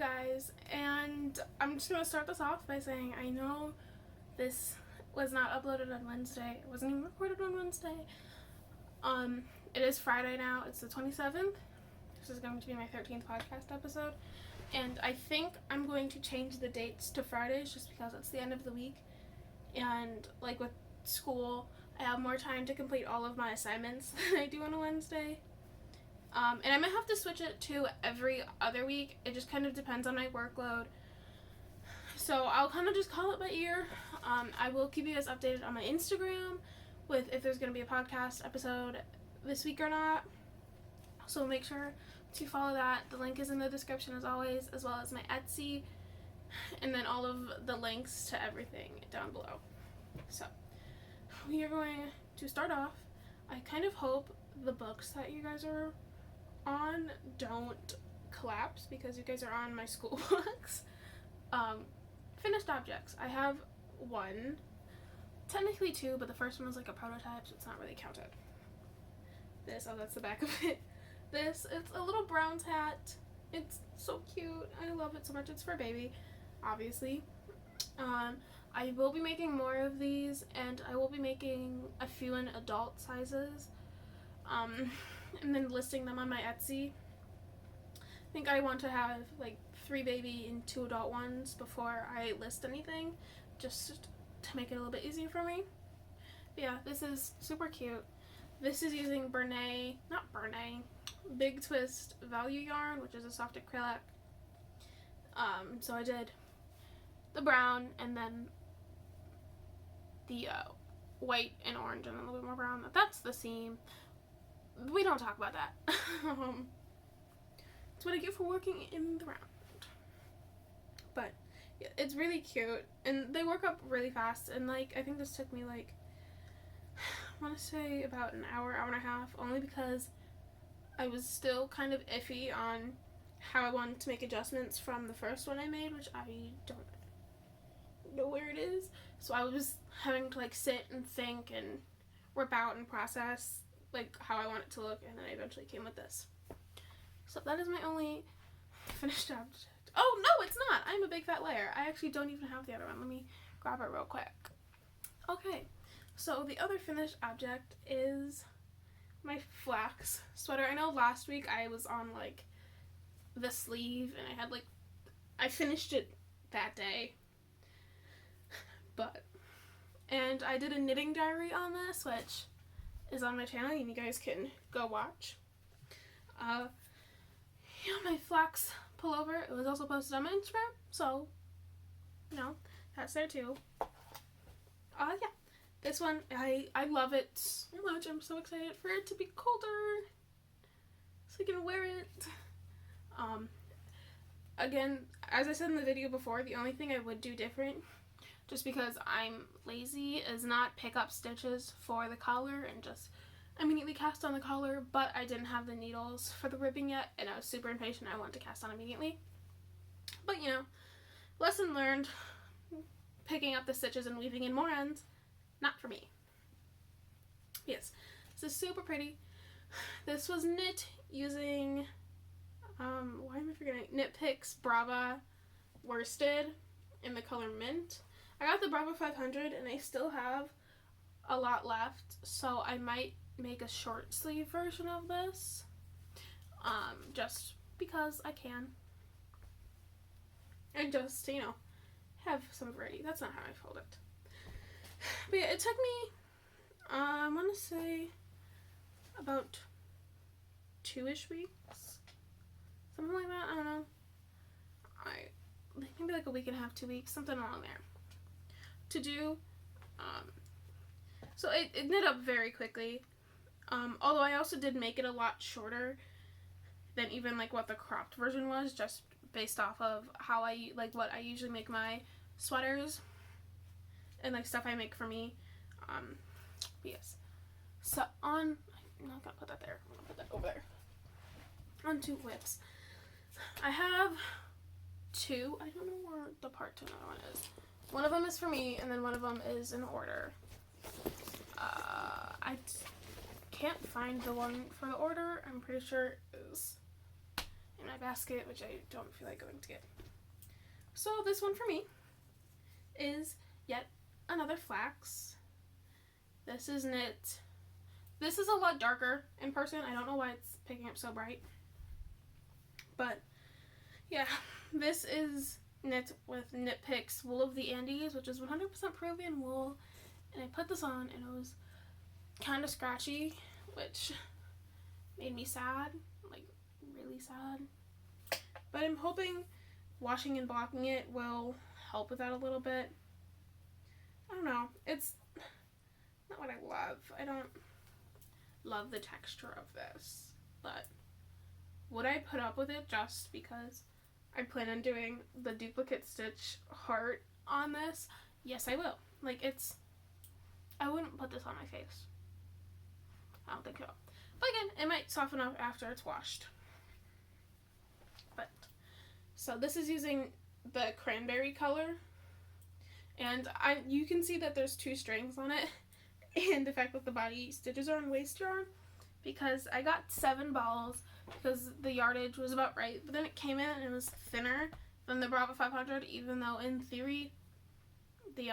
guys, and I'm just gonna start this off by saying I know this was not uploaded on Wednesday. It wasn't even recorded on Wednesday. It is Friday now. It's the 27th. This is going to be my 13th podcast episode, and I think I'm going to change the dates to Fridays just because it's the end of the week, and like with school, I have more time to complete all of my assignments than I do on a Wednesday. And I might have to switch it to every other week. It just kind of depends on my workload. So I'll kind of just call it by ear. I will keep you guys updated on my Instagram with if there's going to be a podcast episode this week or not. So make sure to follow that. The link is in the description as always, as well as my Etsy, and then all of the links to everything down below. So we are going to start off. I kind of hope the books that you guys are on don't collapse because you guys are on my school books. Finished objects. I have one, technically two, but the first one was like a prototype, so it's not really counted. This, oh, that's the back of it. This, it's a little Browns hat. It's so cute. I love it so much. It's for a baby, obviously. I will be making more of these, and I will be making a few in adult sizes. And then listing them on my Etsy. I think I want to have like 3 baby and 2 adult ones before I list anything, just to make it a little bit easier for me. But yeah, this is super cute. This is using Big Twist Value Yarn, which is a soft acrylic. So I did the brown and then the white and orange and then a little bit more brown. That's the seam. We don't talk about that. It's what I get for working in the round. But yeah, it's really cute, and they work up really fast. And like, I think this took me like, I want to say about an hour and a half, only because I was still kind of iffy on how I wanted to make adjustments from the first one I made, which I don't know where it is. So I was having to like sit and think and rip out and process like how I want it to look, and then I eventually came with this. So that is my only finished object. Oh no, it's not! I'm a big fat liar. I actually don't even have the other one. Let me grab it real quick. Okay, so the other finished object is my flax sweater. I know last week I was on like the sleeve, and I had like, I finished it that day. And I did a knitting diary on this, which is on my channel, and you guys can go watch. My flax pullover, it was also posted on my Instagram, so, that's there too. Yeah, this one, I love it so much. I'm so excited for it to be colder, so I can wear it. Again, as I said in the video before, the only thing I would do different, just because I'm lazy, is not pick up stitches for the collar and just immediately cast on the collar, but I didn't have the needles for the ribbing yet, and I was super impatient. I wanted to cast on immediately. But, lesson learned, picking up the stitches and weaving in more ends, not for me. Yes, this is super pretty. This was knit using, why am I forgetting? Knit Picks Brava worsted in the color Mint. I got the Brava 500, and I still have a lot left, so I might make a short sleeve version of this, just because I can, and just, have some variety. That's not how I fold it. But yeah, it took me, I want to say, about 2-ish weeks, something like that. I don't know. Maybe like a week and a half, 2 weeks, something along there, to do. So it knit up very quickly. Although I also did make it a lot shorter than even like what the cropped version was, just based off of how what I usually make my sweaters and like stuff I make for me. Yes. So I'm not gonna put that there. I'm gonna put that over there. On 2 whips. I have 2. I don't know where the part to another one is. One of them is for me, and then one of them is in order. I can't find the one for the order. I'm pretty sure it is in my basket, which I don't feel like going to get. So this one for me is yet another flax. This is knit. This is a lot darker in person. I don't know why it's picking up so bright. But yeah, this is knit with Knit Picks Wool of the Andes, which is 100% Peruvian wool. And I put this on and it was kind of scratchy, which made me sad, like really sad. But I'm hoping washing and blocking it will help with that a little bit. I don't know. It's not what I love. I don't love the texture of this, but would I put up with it just because I plan on doing the duplicate stitch heart on this? Yes, I will. Like, I wouldn't put this on my face. I don't think so. But again, it might soften up after it's washed. But, so this is using the cranberry color. And you can see that there's 2 strings on it. And the fact that the body stitches are on waist yarn. Because I got 7 balls because the yardage was about right. But then it came in and it was thinner than the Bravo 500, even though in theory the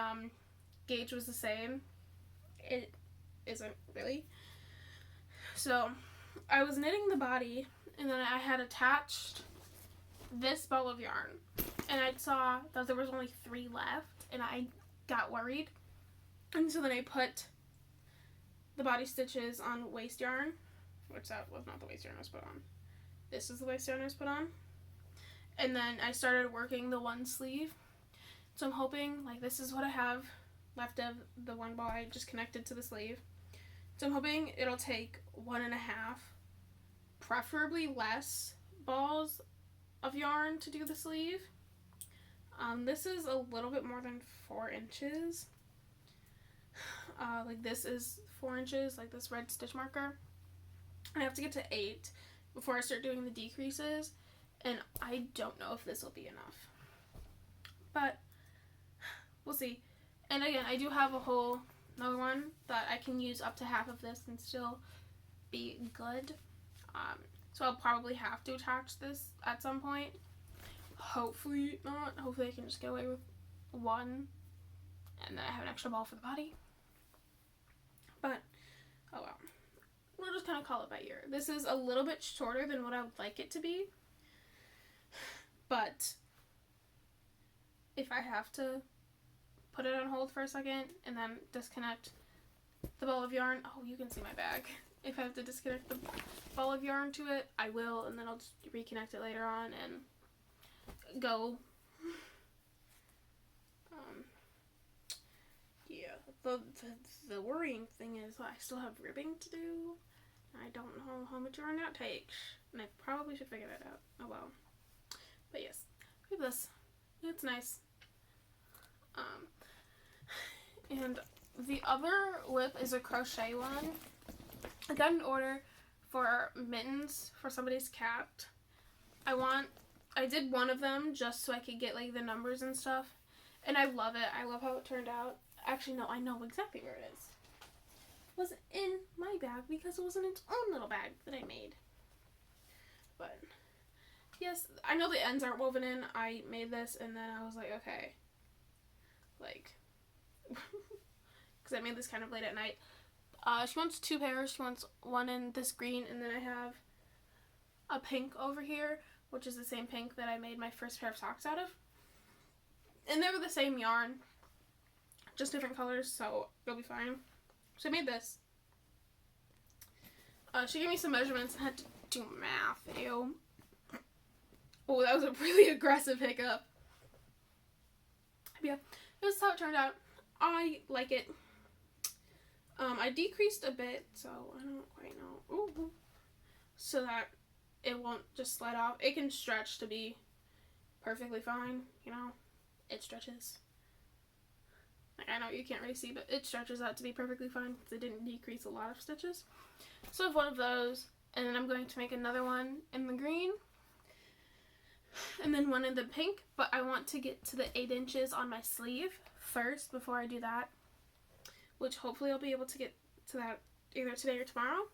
gauge was the same. It isn't really. So I was knitting the body and then I had attached this ball of yarn. And I saw that there was only 3 left and I got worried. And so then I put the body stitches on waist yarn, which that was not the waist yarn I was put on. This is the waist yarn I was put on. And then I started working the one sleeve. So I'm hoping, like, this is what I have left of the one ball I just connected to the sleeve. So I'm hoping it'll take 1.5, preferably less balls of yarn to do the sleeve. This is a little bit more than 4 inches. Like this is 4 inches, like this red stitch marker. I have to get to 8 before I start doing the decreases, and I don't know if this will be enough. But we'll see. And again, I do have another one that I can use up to half of this and still be good. So I'll probably have to attach this at some point. Hopefully not. Hopefully I can just get away with 1 and then I have an extra ball for the body. But, oh well. We'll just kind of call it by ear. This is a little bit shorter than what I would like it to be. But if I have to put it on hold for a second and then disconnect the ball of yarn, oh, you can see my bag. If I have to disconnect the ball of yarn to it, I will, and then I'll just reconnect it later on and go. Yeah, the worrying thing is I still have ribbing to do. I don't know how much yarn that takes, and I probably should figure that out. Oh well. But yes, look at this. It's nice. And the other whip is a crochet one. I got an order for mittens for somebody's cat. I did one of them just so I could get like the numbers and stuff, and I love it. I love how it turned out. Actually, no, I know exactly where it is. It was in my bag because it was in its own little bag that I made. But yes, I know the ends aren't woven in. I made this and then I was like, okay, like, because I made this kind of late at night. She wants 2 pairs. She wants one in this green, and then I have a pink over here, which is the same pink that I made my first pair of socks out of. And they were the same yarn, just different colors, so it'll be fine. So I made this. She gave me some measurements and had to do math. Ew. Oh, that was a really aggressive hiccup. Yeah, this is how it turned out. I like it. I decreased a bit, so I don't quite know. Ooh. So that it won't just slide off. It can stretch to be perfectly fine, you know. It stretches. Like, I know you can't really see, but it stretches out to be perfectly fine because it didn't decrease a lot of stitches. So I have one of those, and then I'm going to make another one in the green, and then one in the pink, but I want to get to the 8 inches on my sleeve first before I do that, which hopefully I'll be able to get to that either today or tomorrow,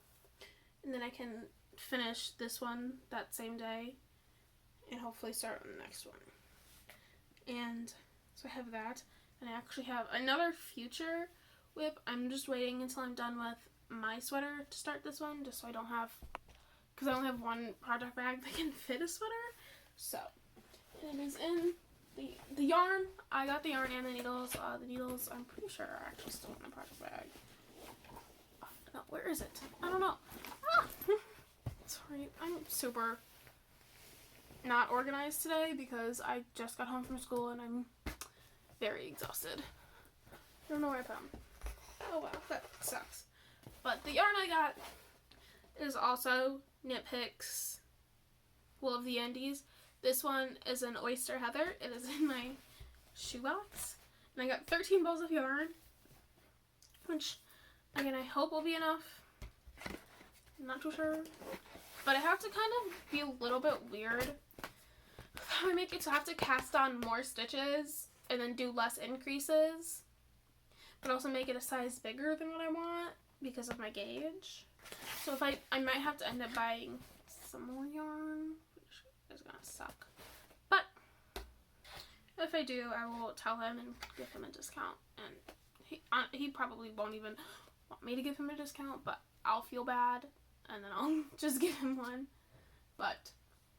and then I can finish this one that same day and hopefully start on the next one. And so I have that, and I actually have another future whip. I'm just waiting until I'm done with my sweater to start this one, just so I don't have, because I only have one project bag that can fit a sweater. So it is in the yarn. I got the yarn and the needles. The needles, I'm pretty sure, are actually still in the project bag. Oh, no, where is it? I don't know. Ah! Sorry, I'm super not organized today because I just got home from school and I'm very exhausted. I don't know where I put them. Oh well, that sucks. But the yarn I got is also Knit Picks Wool of the Andes. This one is an Oyster Heather. It is in my shoebox. And I got 13 balls of yarn, which, again, I hope will be enough. I'm not too sure. But I have to kind of be a little bit weird how I make it, so I have to cast on more stitches and then do less increases, but also make it a size bigger than what I want because of my gauge. So if I might have to end up buying some more yarn, which is gonna suck. But if I do, I will tell him and give him a discount. And he probably won't even want me to give him a discount, but I'll feel bad and then I'll just give him one. But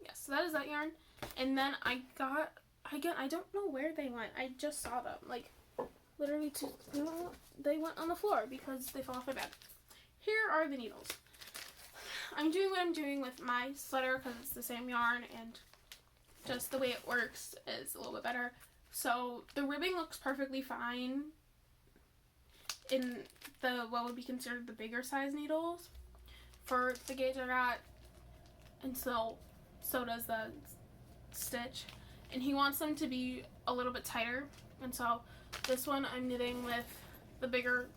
yes, so that is that yarn. And then I got, again, I don't know where they went. I just saw them, like, literally they went on the floor because they fell off my bed. Here are the needles. I'm doing what I'm doing with my sweater because it's the same yarn and just the way it works is a little bit better. So the ribbing looks perfectly fine in the, what would be considered the bigger size needles for the gauge I got. And so does the stitch, and he wants them to be a little bit tighter, and so this one I'm knitting with the bigger,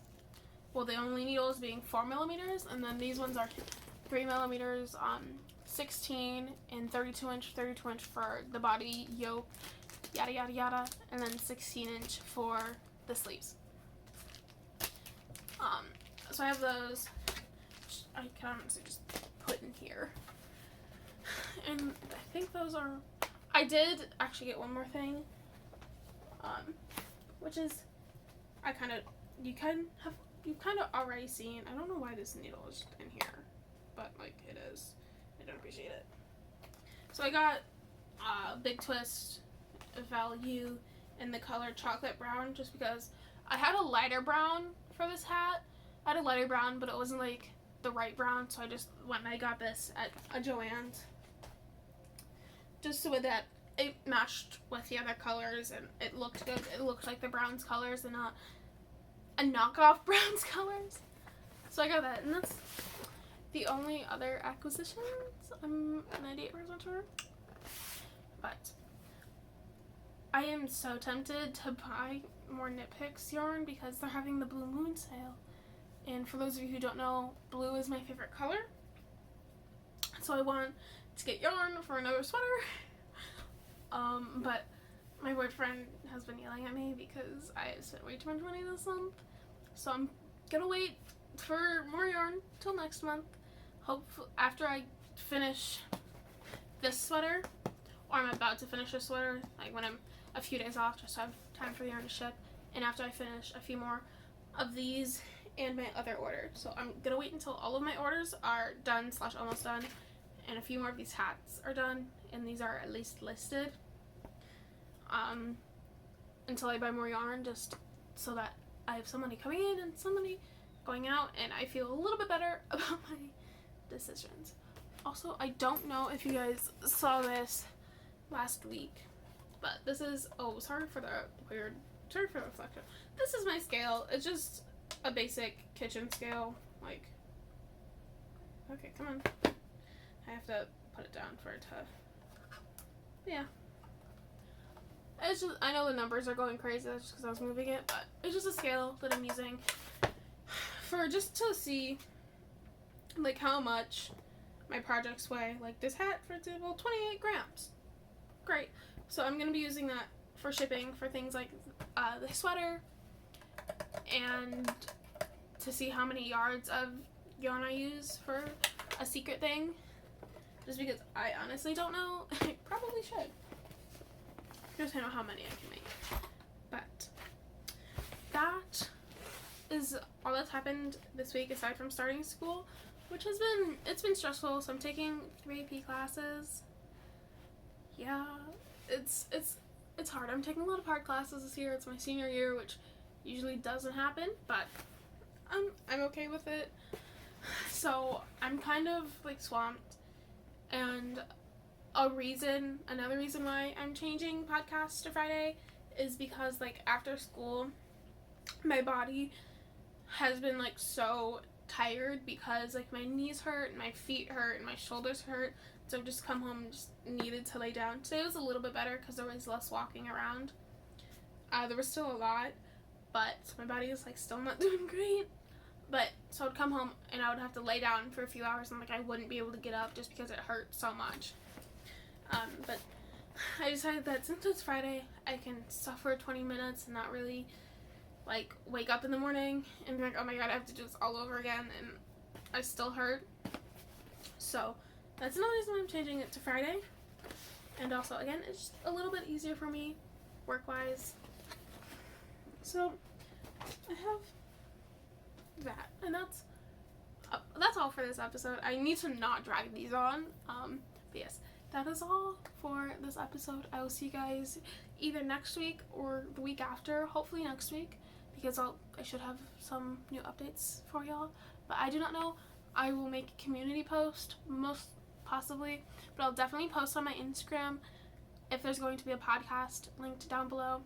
well, the only needles being 4mm, and then these ones are 3mm, 16 and 32-inch for the body, yoke, yada yada yada, and then 16-inch for the sleeves. So I have those, which I can honestly just put in here, and I think those are. I did actually get one more thing, which is, you've kind of already seen. I don't know why this needle is in here, but like it is. I don't appreciate it. So I got Big Twist Value in the color Chocolate Brown, just because I had a lighter brown for this hat. I had a lighter brown, but it wasn't like the right brown, so I just went and I got this at a Joann's, just so that it matched with the other colors and it looked good. It looked like the Browns colors and not a knockoff Browns colors. So I got that, and that's the only other acquisitions. I'm 98% sure. But I am so tempted to buy more Knit Picks yarn because they're having the Blue Moon sale. And for those of you who don't know, blue is my favorite color. So I want to get yarn for another sweater. But my boyfriend has been yelling at me because I spent way too much money this month. So I'm gonna wait for more yarn till next month. Hopefully after I finish this sweater, or I'm about to finish this sweater, like when I'm a few days off, just to have time for the yarn to ship. And after I finish a few more of these and my other order. So I'm gonna wait until all of my orders are done / almost done, and a few more of these hats are done, and these are at least listed, until I buy more yarn, just so that I have some money coming in and some money going out, and I feel a little bit better about my decisions. Also, I don't know if you guys saw this last week, but this is, sorry for the reflection. This is my scale. It's just a basic kitchen scale, like, okay, come on. I have to put it down for it to, yeah. It's just, I know the numbers are going crazy, that's just because I was moving it, but it's just a scale that I'm using for just to see, like, how much my projects weigh. Like this hat, for example, 28 grams. Great. So I'm going to be using that for shipping for things like the sweater, and to see how many yards of yarn I use for a secret thing. Just because I honestly don't know. I probably should. Just to know how many I can make. But that is all that's happened this week aside from starting school, which it's been stressful. So I'm taking 3 AP classes. Yeah, it's hard. I'm taking a lot of hard classes this year. It's my senior year, which usually doesn't happen, but I'm okay with it. So I'm kind of like swamped, and another reason why I'm changing podcasts to Friday is because like after school my body has been like so tired because like my knees hurt and my feet hurt and my shoulders hurt, so I've just come home and just needed to lay down. Today was a little bit better because there was less walking around. There was still a lot, but my body is like still not doing great. But so I'd come home and I would have to lay down for a few hours and like I wouldn't be able to get up just because it hurt so much. But I decided that since it's Friday, I can suffer 20 minutes and not really like wake up in the morning and be like, oh my god, I have to do this all over again, and I still hurt. So that's another reason I'm changing it to Friday. And also, again, it's just a little bit easier for me work-wise. So I have that, and that's all for this episode. I need to not drag these on. But yes, that is all for this episode. I will see you guys either next week or the week after. Hopefully next week, because I should have some new updates for y'all. But I do not know. I will make a community post, most possibly, but I'll definitely post on my Instagram if there's going to be a podcast linked down below.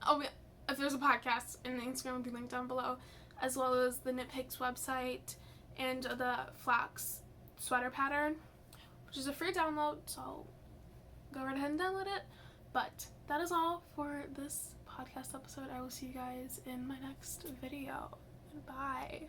Oh, if there's a podcast, and the Instagram will be linked down below, as well as the Knit Picks website and the flax sweater pattern, which is a free download, so go right ahead and download it. But that is all for this podcast episode. I will see you guys in my next video. Bye.